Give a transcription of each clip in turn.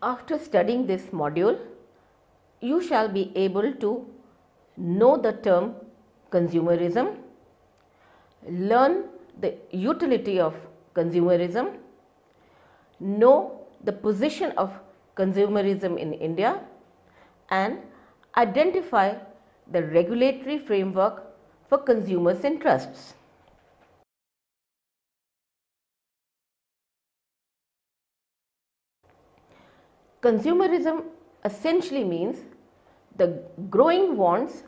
After studying this module, you shall be able to know the term consumerism, learn the utility of consumerism, know the position of consumerism in India, and identify the regulatory framework for consumers' interests. Consumerism essentially means the growing wants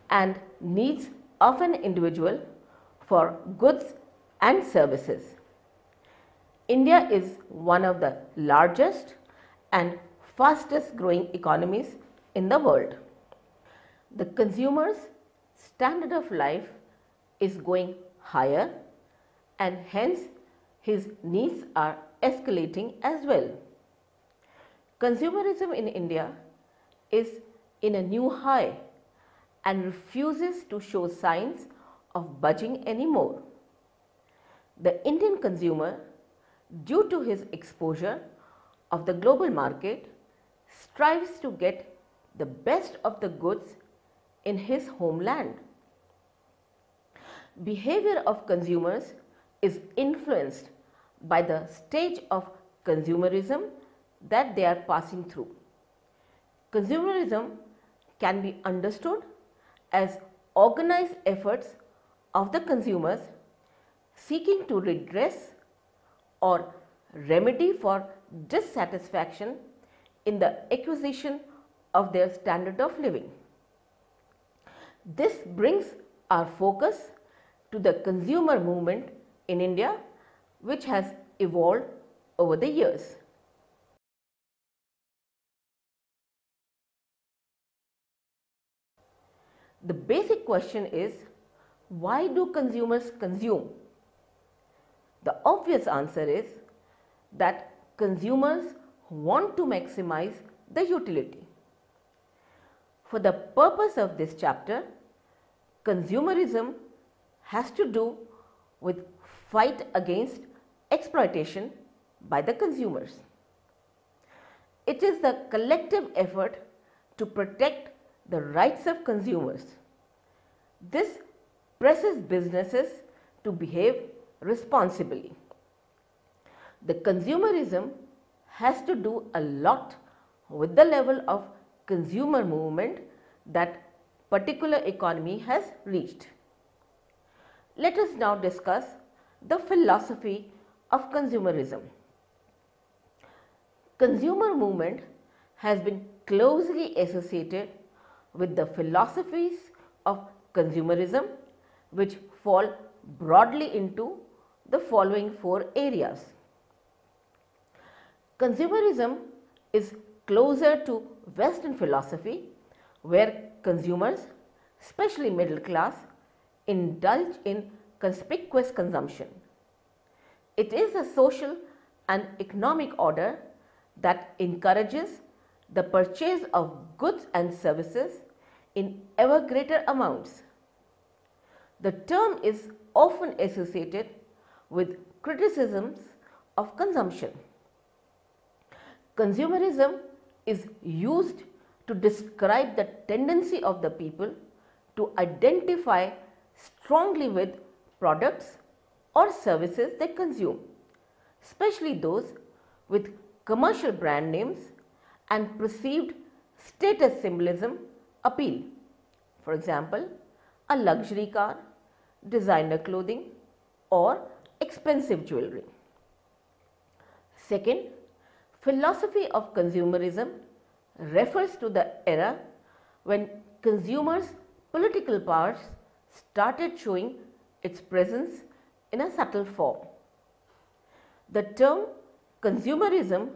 and needs of an individual for goods and services. India is one of the largest and fastest growing economies in the world. The consumer's standard of life is going higher and hence his needs are escalating as well. Consumerism in India is in a new high and refuses to show signs of budging anymore. The Indian consumer, due to his exposure of the global market, strives to get the best of the goods in his homeland. Behavior of consumers is influenced by the stage of consumerism that they are passing through. Consumerism can be understood as organized efforts of the consumers seeking to redress or remedy for dissatisfaction in the acquisition of their standard of living. This brings our focus to the consumer movement in India, which has evolved over the years. The basic question is, why do consumers consume? The obvious answer is that consumers want to maximize the utility. For the purpose of this chapter, consumerism has to do with fight against exploitation by the consumers. It is the collective effort to protect the rights of consumers. This presses businesses to behave responsibly. The consumerism has to do a lot with the level of consumer movement that particular economy has reached. Let us now discuss the philosophy of consumerism. Consumer movement has been closely associated with the philosophies of consumerism, which fall broadly into the following four areas. Consumerism is closer to Western philosophy, where consumers, especially middle class, indulge in conspicuous consumption. It is a social and economic order that encourages the purchase of goods and services in ever greater amounts. The term is often associated with criticisms of consumption. Consumerism is used to describe the tendency of the people to identify strongly with products or services they consume, especially those with commercial brand names and perceived status symbolism appeal. For example, a luxury car, designer clothing, or expensive jewelry. Second, philosophy of consumerism refers to the era when consumers' political powers started showing its presence in a subtle form. The term consumerism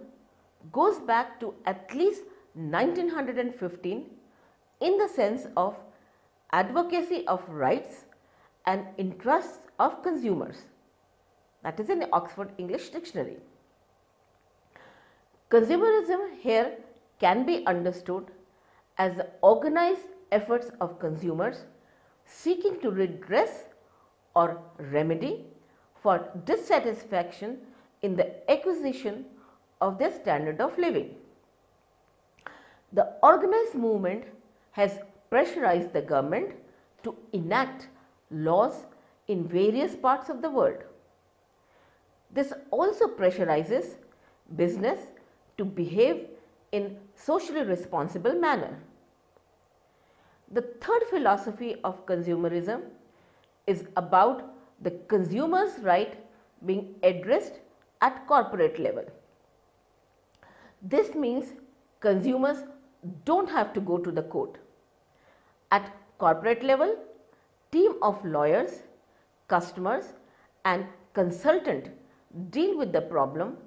goes back to at least 1915 in the sense of advocacy of rights and interests of consumers. That is in the Oxford English Dictionary. Consumerism here can be understood as the organized efforts of consumers seeking to redress or remedy for dissatisfaction in the acquisition of their standard of living. The organized movement has pressurized the government to enact laws in various parts of the world. This also pressurizes business to behave in socially responsible manner. The third philosophy of consumerism is about the consumer's right being addressed at corporate level. This means consumers don't have to go to the court. At corporate level, team of lawyers, customers and consultant deal with the problem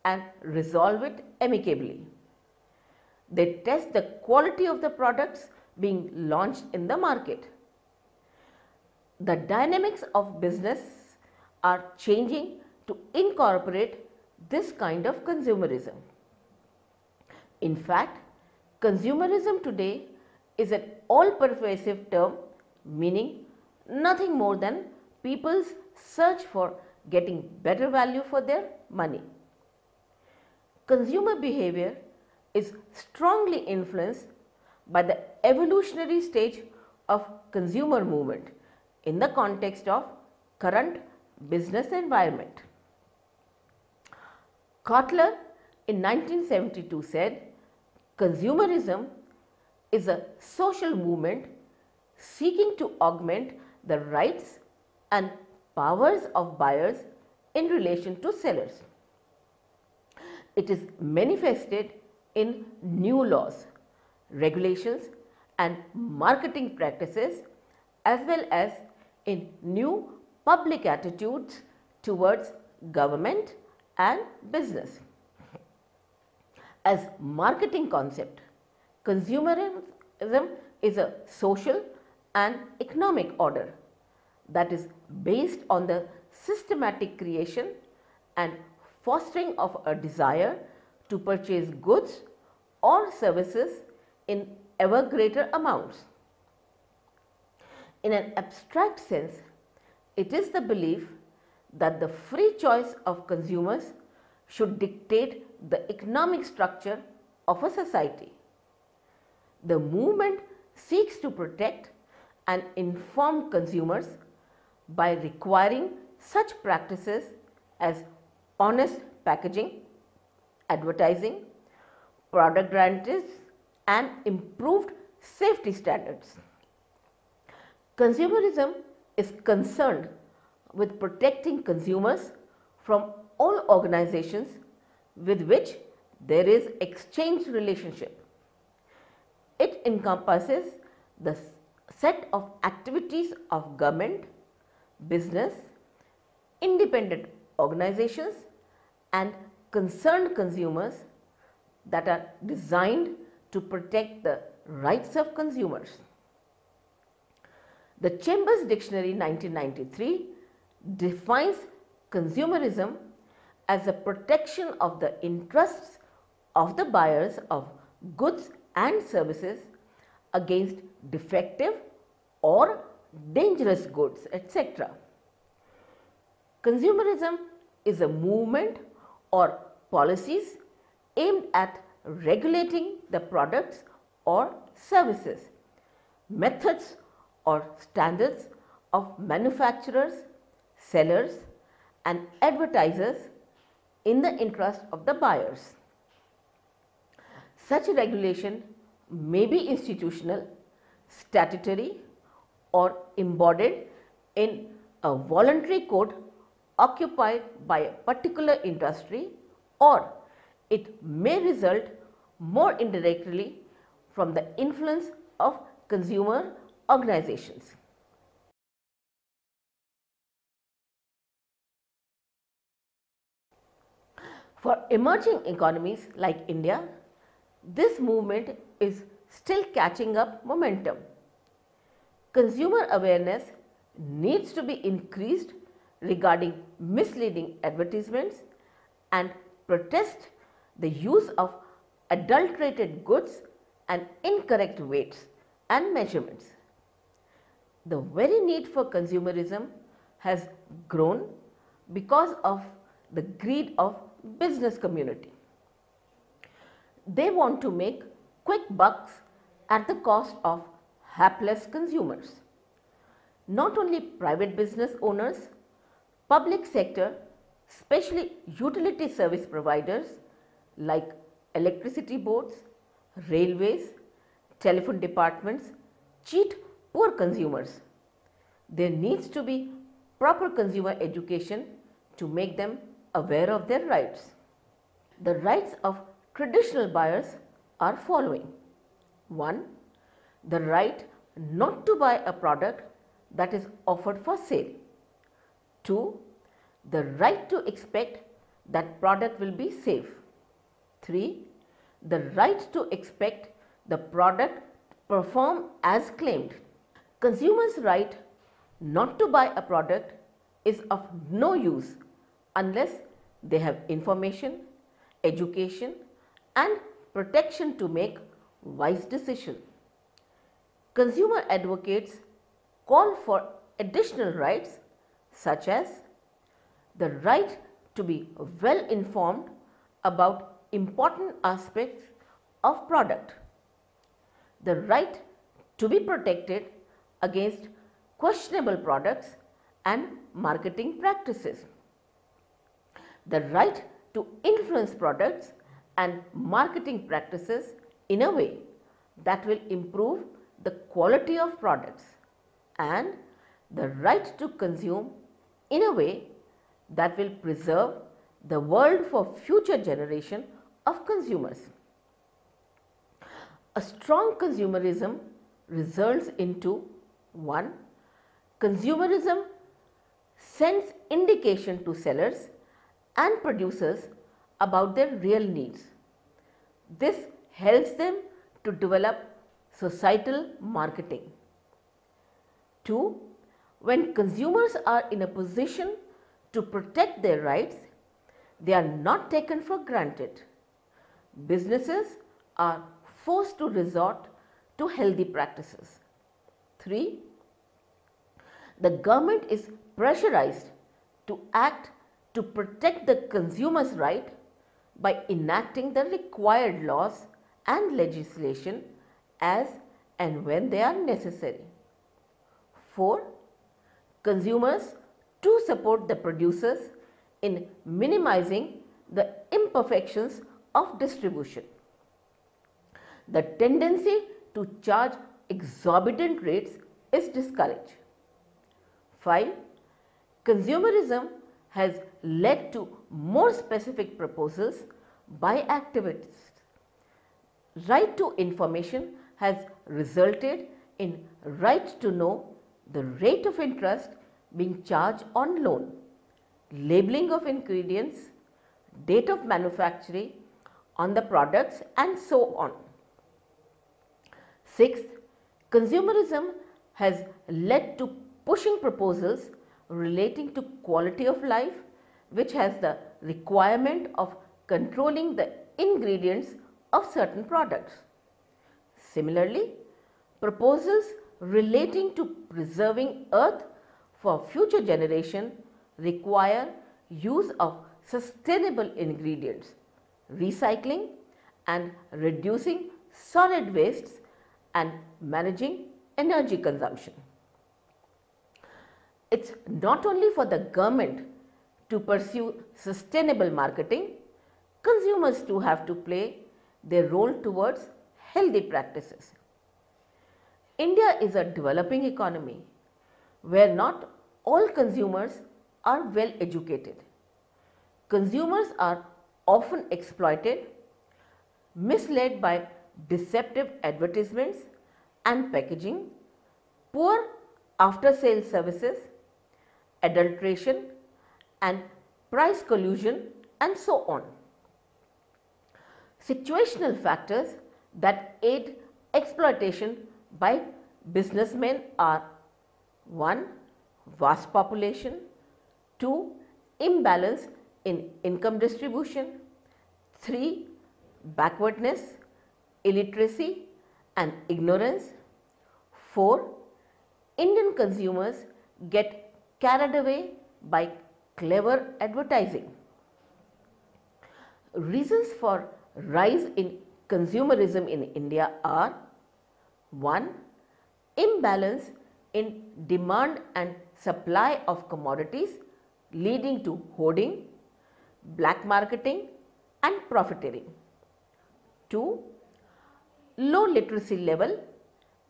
and resolve it amicably. They test the quality of the products being launched in the market. The dynamics of business are changing to incorporate this kind of consumerism. In fact, consumerism today is an all-pervasive term meaning nothing more than people's search for getting better value for their money. Consumer behavior is strongly influenced by the evolutionary stage of consumer movement in the context of current business environment. Kotler in 1972 said, "Consumerism is a social movement seeking to augment the rights and powers of buyers in relation to sellers. It is manifested in new laws, regulations and marketing practices as well as in new public attitudes towards government and business." As marketing concept, consumerism is a social and economic order that is based on the systematic creation and fostering of a desire to purchase goods or services in ever greater amounts. In an abstract sense, it is the belief that the free choice of consumers should dictate the economic structure of a society. The movement seeks to protect and inform consumers by requiring such practices as honest packaging, advertising, product guarantees and improved safety standards. Consumerism is concerned with protecting consumers from all organizations with which there is exchange relationship. It encompasses the set of activities of government, business, independent organizations and concerned consumers that are designed to protect the rights of consumers. The Chambers Dictionary 1993 defines consumerism as the protection of the interests of the buyers of goods and services against defective or dangerous goods, etc. Consumerism is a movement or policies aimed at regulating the products or services, methods or standards of manufacturers, sellers and advertisers in the interest of the buyers. Such regulation may be institutional, statutory or embodied in a voluntary code occupied by a particular industry, or it may result more indirectly from the influence of consumer organizations. For emerging economies like India, this movement is still catching up momentum. Consumer awareness needs to be increased regarding misleading advertisements and protest the use of adulterated goods and incorrect weights and measurements. The very need for consumerism has grown because of the greed of business community. They want to make quick bucks at the cost of hapless consumers. Not only private business owners, public sector, especially utility service providers like electricity boards, railways, telephone departments cheat poor consumers. There needs to be proper consumer education to make them aware of their rights. The rights of traditional buyers are following. 1. The right not to buy a product that is offered for sale. 2. The right to expect that product will be safe. 3. The right to expect the product to perform as claimed. Consumers' right not to buy a product is of no use unless they have information, education and protection to make wise decisions. Consumer advocates call for additional rights such as the right to be well informed about important aspects of product, the right to be protected against questionable products and marketing practices, the right to influence products and marketing practices in a way that will improve the quality of products, and the right to consume in a way that will preserve the world for future generation of consumers. A strong consumerism results into 1. Consumerism sends indication to sellers and producers about their real needs. This helps them to develop societal marketing. 2. When consumers are in a position to protect their rights, they are not taken for granted. Businesses are forced to resort to healthy practices. 3. The government is pressurized to act to protect the consumer's right by enacting the required laws and legislation as and when they are necessary. 4. Consumers to support the producers in minimizing the imperfections of distribution. The tendency to charge exorbitant rates is discouraged. 5. Consumerism has led to more specific proposals by activists. Right to information has resulted in right to know the rate of interest being charged on loan, labeling of ingredients, date of manufacturing on the products and so on. 6. Consumerism has led to pushing proposals relating to quality of life, which has the requirement of controlling the ingredients of certain products. Similarly, proposals relating to preserving earth for future generation require use of sustainable ingredients, recycling and reducing solid wastes and managing energy consumption. It's not only for the government to pursue sustainable marketing, consumers too have to play their role towards healthy practices. India is a developing economy where not all consumers are well educated. Consumers are often exploited, misled by deceptive advertisements and packaging, poor after-sale services, adulteration and price collusion and so on. Situational factors that aid exploitation by businessmen are 1. Vast population, 2. Imbalance in income distribution, 3. Backwardness, illiteracy and ignorance, 4. Indian consumers get carried away by clever advertising. Reasons for rise in consumerism in India are: 1. Imbalance in demand and supply of commodities leading to hoarding, black marketing and profiteering. 2. Low literacy level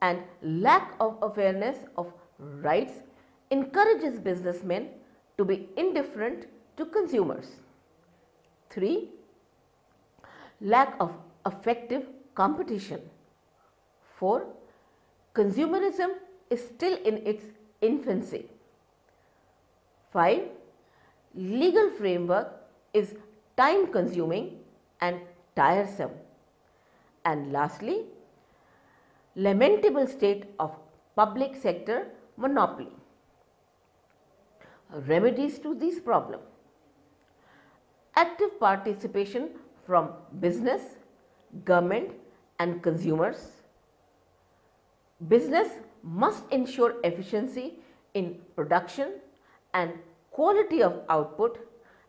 and lack of awareness of rights encourages businessmen to be indifferent to consumers. 3. Lack of effective competition. 4. Consumerism is still in its infancy. 5. Legal framework is time consuming and tiresome. And lastly, lamentable state of public sector monopoly. Remedies to these problems: active participation from business, government and consumers. Business must ensure efficiency in production and quality of output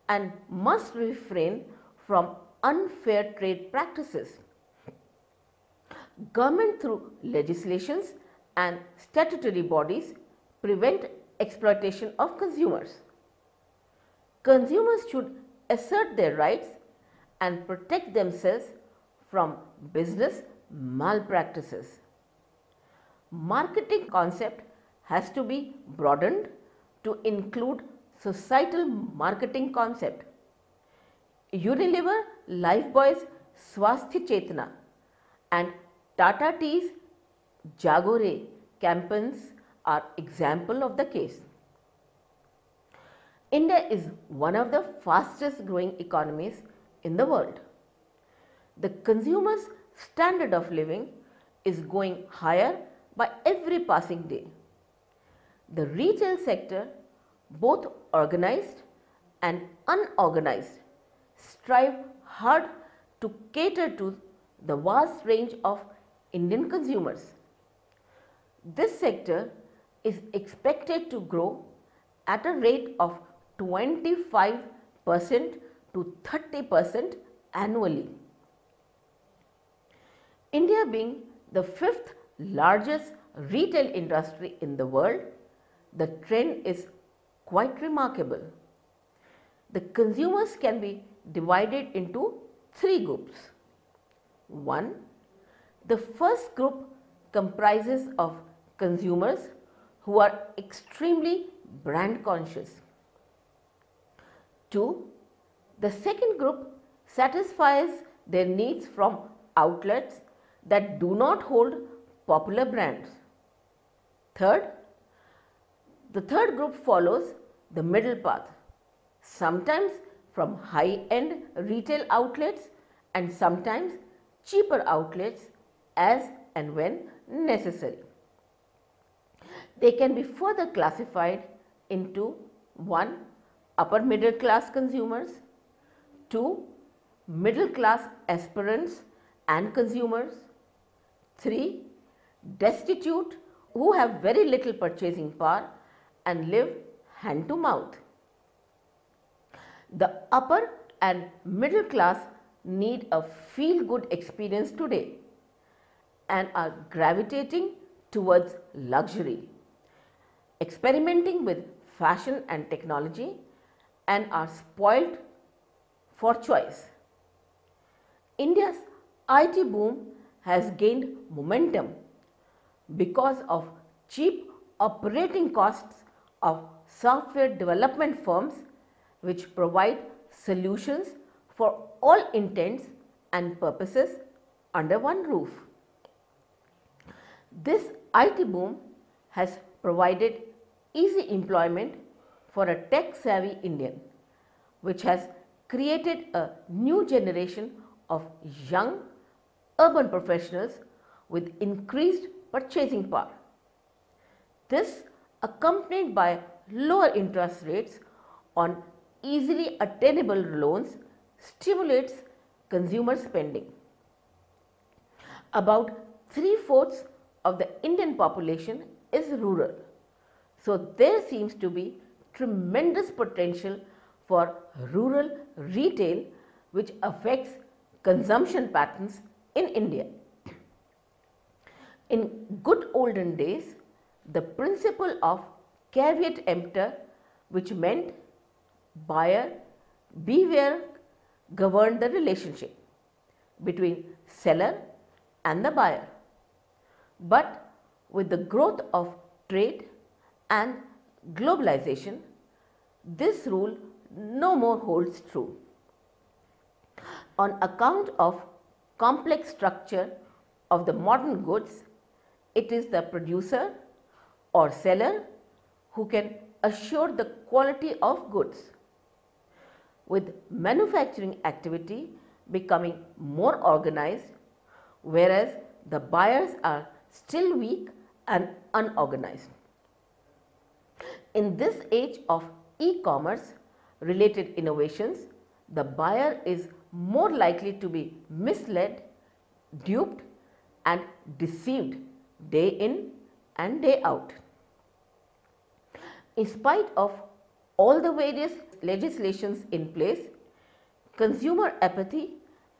and must refrain from unfair trade practices. Government through legislations and statutory bodies prevent exploitation of consumers. Consumers should assert their rights and protect themselves from business malpractices. Marketing concept has to be broadened to include societal marketing concept. Unilever Lifebuoy's Swasthya Chetna and Tata Tea's Jago Re campaigns are example of the case. India is one of the fastest growing economies in the world. The consumer's standard of living is going higher by every passing day. The retail sector, both organized and unorganized, strive hard to cater to the vast range of Indian consumers. This sector is expected to grow at a rate of 25% to 30% annually. India being the fifth largest retail industry in the world, the trend is quite remarkable. The consumers can be divided into three groups. 1. The first group comprises of consumers who are extremely brand conscious. 2. The second group satisfies their needs from outlets that do not hold popular brands. The third group follows the middle path, sometimes from high-end retail outlets and sometimes cheaper outlets as and when necessary. They can be further classified into 1. Upper middle class consumers, 2. Middle class aspirants and consumers, 3. Destitute who have very little purchasing power and live hand to mouth. The upper and middle class need a feel-good experience today and are gravitating towards luxury, experimenting with fashion and technology, and are spoilt for choice. India's IT boom has gained momentum because of cheap operating costs of software development firms which provide solutions for all intents and purposes under one roof. This IT boom has provided easy employment for a tech-savvy Indian, which has created a new generation of young urban professionals with increased purchasing power. This, accompanied by lower interest rates on easily attainable loans, stimulates consumer spending. About 3/4 of the Indian population is rural, so there seems to be tremendous potential for rural retail which affects consumption patterns in India. In good olden days, the principle of caveat emptor, which meant buyer beware, governed the relationship between seller and the buyer. But with the growth of trade and globalization, this rule no more holds true. On account of complex structure of the modern goods, it is the producer or seller who can assure the quality of goods. With manufacturing activity becoming more organized, whereas the buyers are still weak and unorganized. In this age of e-commerce related innovations, the buyer is more likely to be misled, duped and deceived day in and day out. In spite of all the various legislations in place, consumer apathy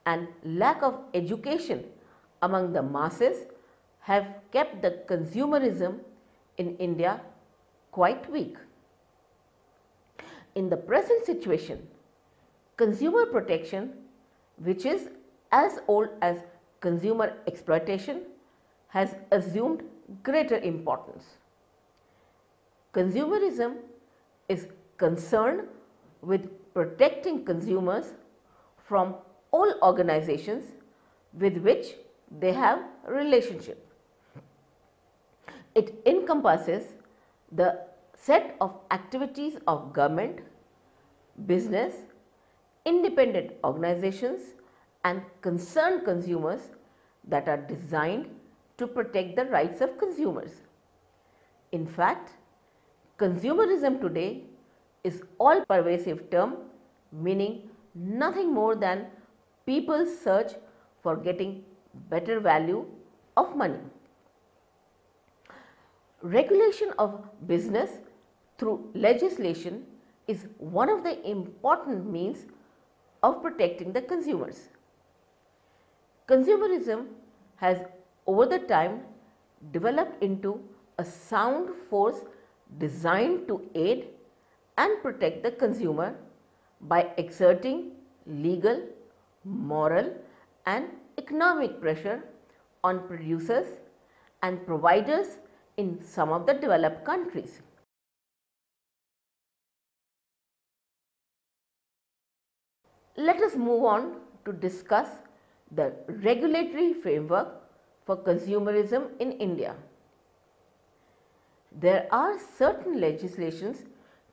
and lack of education among the masses have kept the consumerism in India quite weak. In the present situation, consumer protection, which is as old as consumer exploitation, has assumed greater importance. Consumerism is concerned with protecting consumers from all organizations with which they have a relationship. It encompasses the set of activities of government, business, independent organizations and concerned consumers that are designed to protect the rights of consumers. In fact, consumerism today is all-pervasive term meaning nothing more than people's search for getting better value of money. Regulation of business through legislation is one of the important means of protecting the consumers. Consumerism has over the time developed into a sound force designed to aid and protect the consumer by exerting legal, moral and economic pressure on producers and providers in some of the developed countries. Let us move on to discuss the regulatory framework for consumerism in India. There are certain legislations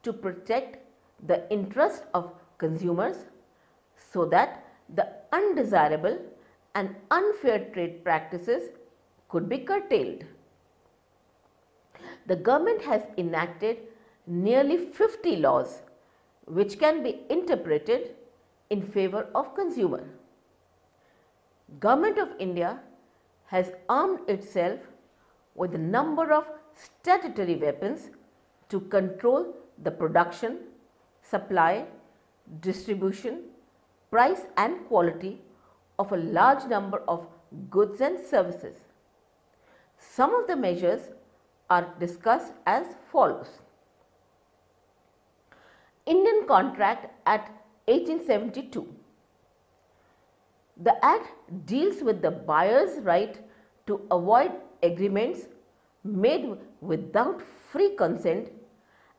to protect the interest of consumers so that the undesirable and unfair trade practices could be curtailed. The government has enacted nearly 50 laws which can be interpreted in favor of consumer. Government of India has armed itself with a number of statutory weapons to control the production, supply, distribution, price and quality of a large number of goods and services. Some of the measures are discussed as follows. Indian Contract Act 1872. The Act deals with the buyer's right to avoid agreements made without free consent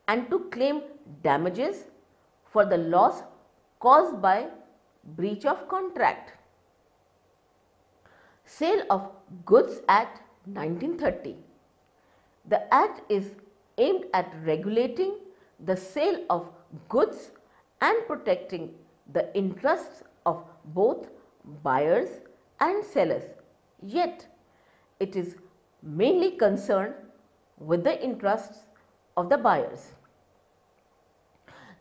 and to claim damages for the loss caused by breach of contract. Sale of Goods Act 1930. The Act is aimed at regulating the sale of goods and protecting the interests of both buyers and sellers, yet it is mainly concerned with the interests of the buyers.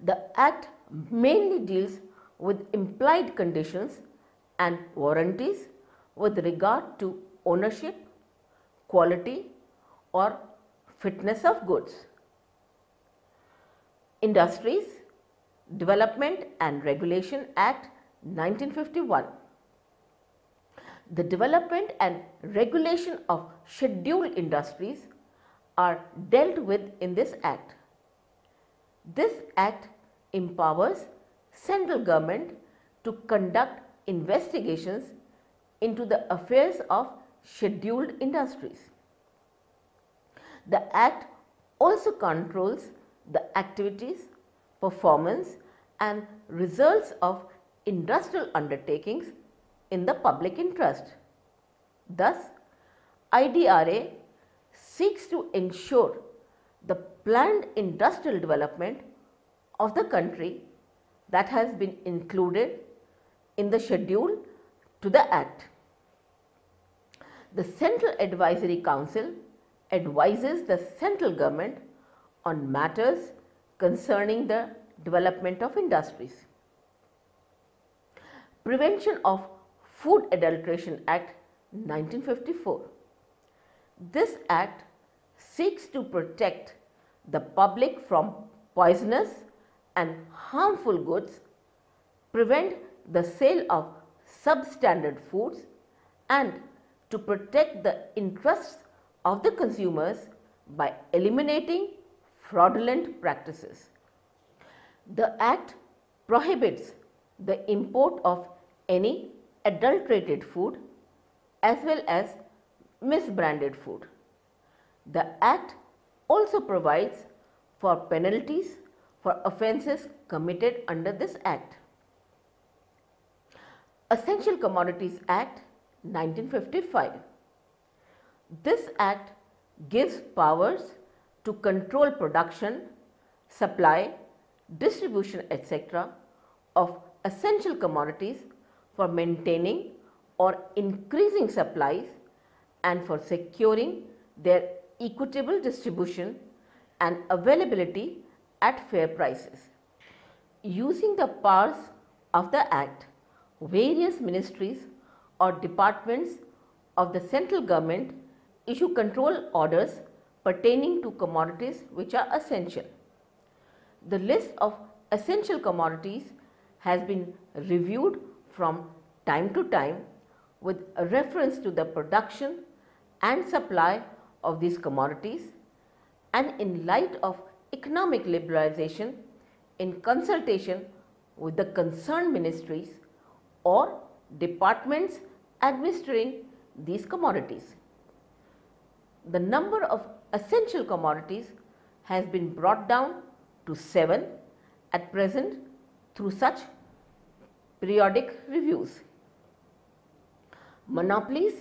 The Act mainly deals with implied conditions and warranties with regard to ownership, quality or fitness of goods. Industries Development and Regulation Act 1951. The development and regulation of scheduled industries are dealt with in this Act. This Act empowers central government to conduct investigations into the affairs of scheduled industries. The Act also controls the activities, performance and results of industrial undertakings in the public interest. Thus, IDRA seeks to ensure the planned industrial development of the country that has been included in the schedule to the Act. The Central Advisory Council advises the central government on matters concerning the development of industries. Prevention of Food Adulteration Act 1954. This Act seeks to protect the public from poisonous and harmful goods, prevent the sale of substandard foods and to protect the interests of the consumers by eliminating fraudulent practices. The Act prohibits the import of any adulterated food as well as misbranded food. The Act also provides for penalties for offences committed under this Act. Essential Commodities Act 1955. This Act gives powers to control production, supply, distribution, etc. of essential commodities for maintaining or increasing supplies and for securing their equitable distribution and availability at fair prices. Using the powers of the Act, various ministries or departments of the central government issue control orders pertaining to commodities which are essential. The list of essential commodities has been reviewed from time to time with reference to the production and supply of these commodities and in light of economic liberalization in consultation with the concerned ministries or departments administering these commodities. The number of essential commodities has been brought down to 7 at present through such periodic reviews. Monopolies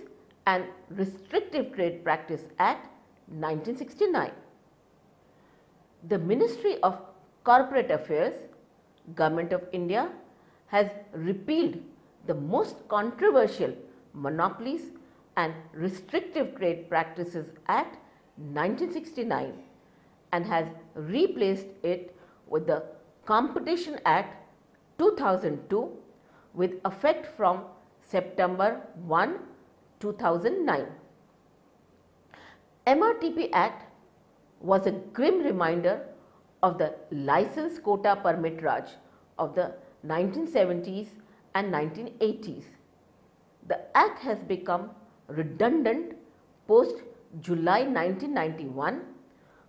and Restrictive Trade Practice Act 1969. The Ministry of Corporate Affairs, Government of India has repealed the most controversial Monopolies and Restrictive Trade Practices Act 1969 and has replaced it with the Competition Act 2002 with effect from September 1, 2009. MRTP Act was a grim reminder of the license quota permit Raj of the 1970s and 1980s. The Act has become redundant post July 1991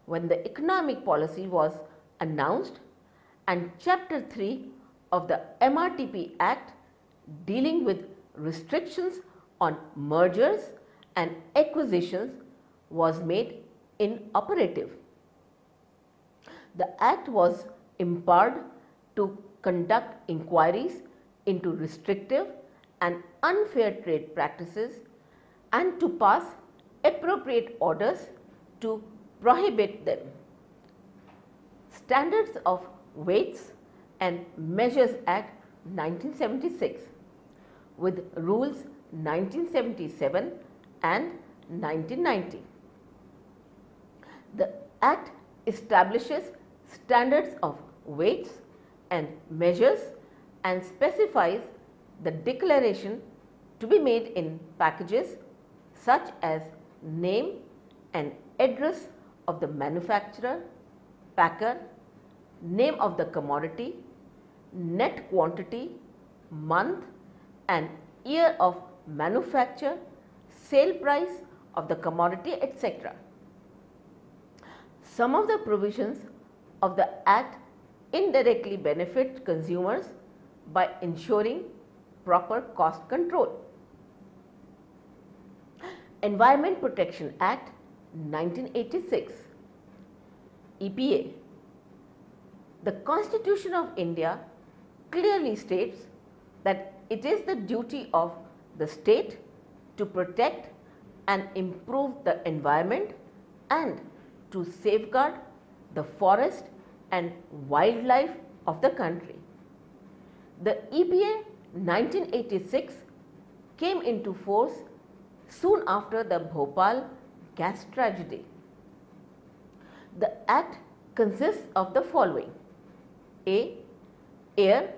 when the economic policy was announced and Chapter 3 of the MRTP Act dealing with restrictions on mergers and acquisitions was made inoperative. The Act was empowered to conduct inquiries into restrictive and unfair trade practices and to pass appropriate orders to prohibit them. Standards of Weights and Measures Act 1976 with Rules 1977 and 1990. The Act establishes standards of weights and measures and specifies the declaration to be made in packages such as name and address of the manufacturer, packer, name of the commodity, net quantity, month and year of manufacture, sale price of the commodity, etc. Some of the provisions of the Act indirectly benefit consumers by ensuring proper cost control. Environment Protection Act 1986, EPA. The Constitution of India clearly states that it is the duty of the state to protect and improve the environment and to safeguard the forest and wildlife of the country. The EPA 1986 came into force soon after the Bhopal gas tragedy. The Act consists of the following: A. Air,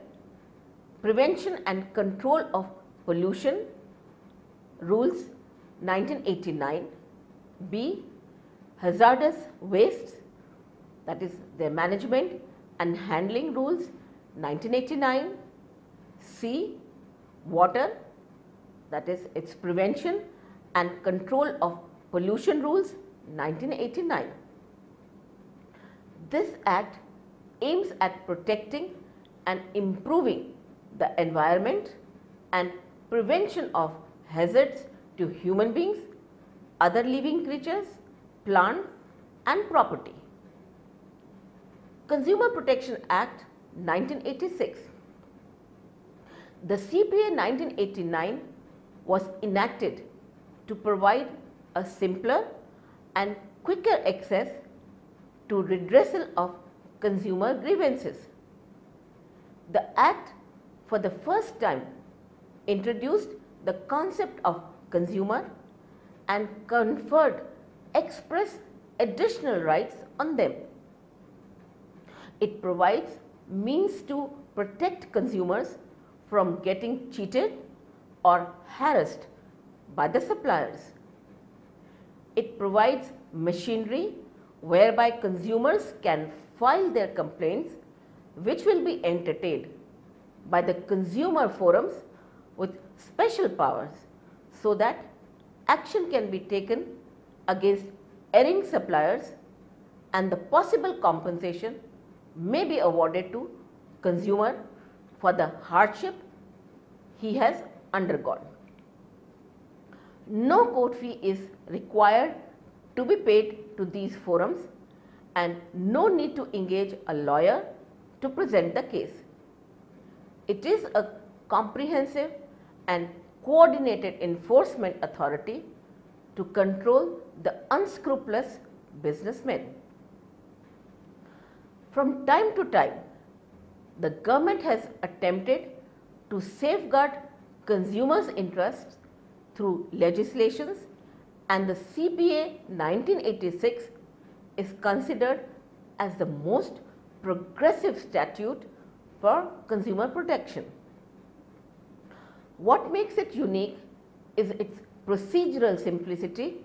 Prevention and Control of Pollution Rules 1989. B. Hazardous Wastes, that is their management and handling rules 1989. C. Water, that is its prevention and control of pollution rules 1989. This Act aims at protecting and improving the environment and prevention of hazards to human beings, other living creatures, plants and property. Consumer Protection Act 1986. The CPA 1989 was enacted to provide a simpler and quicker access to redressal of consumer grievances. The Act for the first time introduced the concept of consumer and conferred express additional rights on them. It provides means to protect consumers from getting cheated or harassed by the suppliers. It provides machinery whereby consumers can file their complaints, which will be entertained by the consumer forums with special powers, so that action can be taken against erring suppliers and the possible compensation may be awarded to consumer for the hardship he has undergone. No court fee is required to be paid to these forums and no need to engage a lawyer to present the case. It is a comprehensive and coordinated enforcement authority to control the unscrupulous businessmen. From time to time, the government has attempted to safeguard consumers' interests through legislations, and the CPA 1986 is considered as the most progressive statute for consumer protection. What makes it unique is its procedural simplicity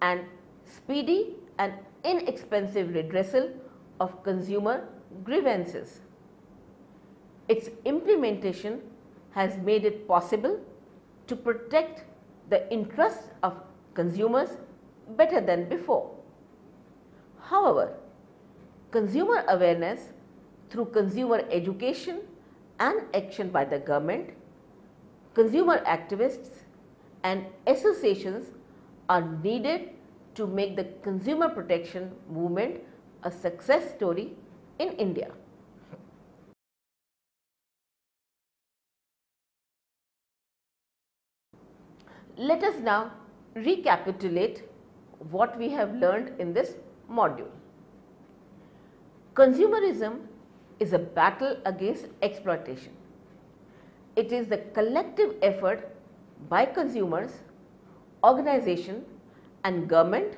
and speedy and inexpensive redressal of consumer grievances. Its implementation has made it possible to protect the interests of consumers better than before. However, consumer awareness through consumer education and action by the government, consumer activists and associations are needed to make the consumer protection movement a success story in India. Let us now recapitulate what we have learned in this module. Consumerism is a battle against exploitation. It is the collective effort by consumers, organization and government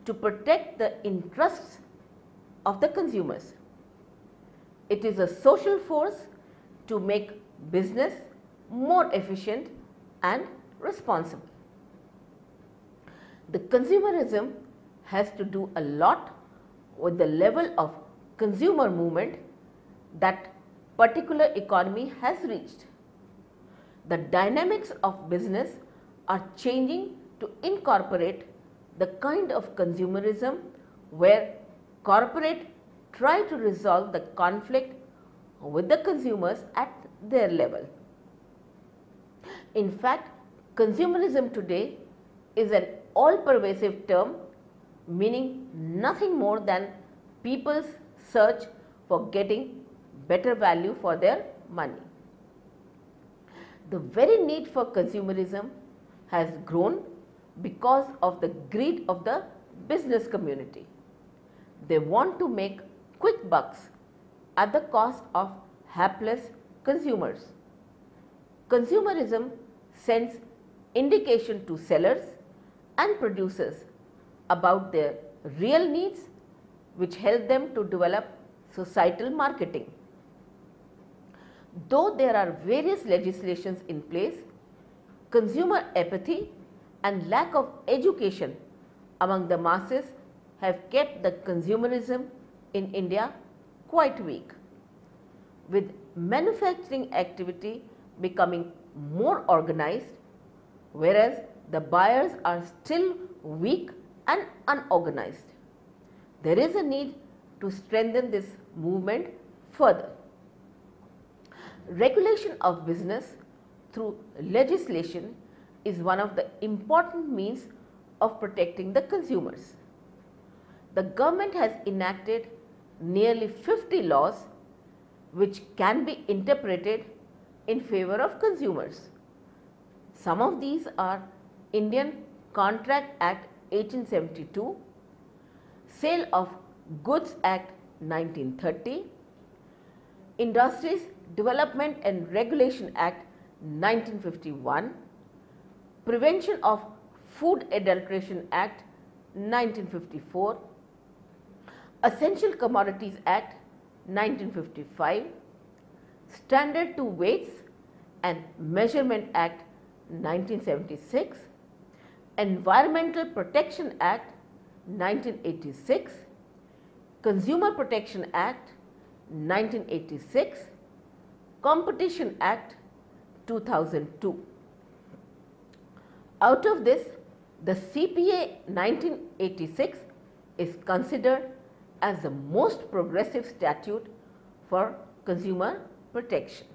to protect the interests of the consumers. It is a social force to make business more efficient and responsible. The consumerism has to do a lot with the level of consumer movement that particular economy has reached. the dynamics of business are changing to incorporate the kind of consumerism where corporate try to resolve the conflict with the consumers at their level. In fact, consumerism today is an all-pervasive term meaning nothing more than people's search for getting better value for their money. The very need for consumerism has grown because of the greed of the business community. They want to make quick bucks at the cost of hapless consumers. Consumerism sends indication to sellers and producers about their real needs, which help them to develop societal marketing. Though there are various legislations in place, consumer apathy and lack of education among the masses have kept the consumerism in India quite weak. With manufacturing activity becoming more organized, whereas the buyers are still weak and unorganized, there is a need to strengthen this movement further. Regulation of business through legislation is one of the important means of protecting the consumers. The government has enacted nearly 50 laws which can be interpreted in favor of consumers. Some of these are Indian Contract Act 1872, Sale of Goods Act 1930, Industries Development and Regulation Act 1951, Prevention of Food Adulteration Act 1954, Essential Commodities Act 1955, Standard to Weights and Measurement Act 1976, Environmental Protection Act 1986, Consumer Protection Act 1986, Competition Act 2002. Out of this, the CPA 1986 is considered as the most progressive statute for consumer protection.